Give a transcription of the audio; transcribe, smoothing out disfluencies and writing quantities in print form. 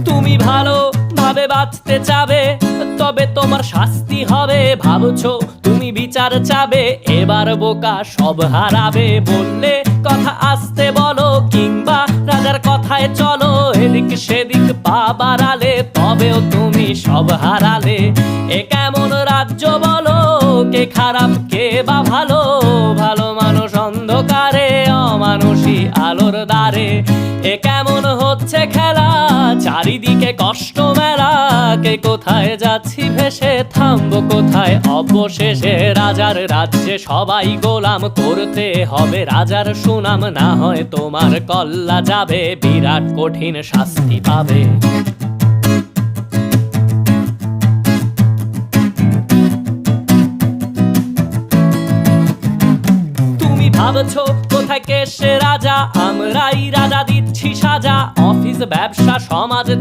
তুমি ভালো ভাবে বাঁচতে চাবে, তবে তোমার শাস্তি হবে। ভাবছো তুমি বিচার চাবে, এবার বোকা সব হারাবে। বললে কথা আসতে বলো, কিংবা রাজার কথায় চলো। এদিক সেদিক পা বাড়ালে, তবেও তুমি সব হারালে। এ কেমন রাজ্য বলো, কে খারাপ কে বা ভালো? ভালো মানুষ অন্ধকারে, অমানুষী আলোর দ্বারে। এ কেমন হচ্ছে খেলা, চারিদিকে কষ্ট মেলা। কে কোথায় যাচ্ছি ভেসে, থামবো কোথায় অবশেষে? রাজার রাজ্যে সবাই গোলাম, করতে হবে রাজার সুনাম। না হয় তোমার কল্লা যাবে, বিরাট কঠিন শাস্তি পাবে। ভাবছো কোথায় কে সে রাজা, আমরাই রাজা দিচ্ছি সাজা। অফিস ব্যবসা সমাজ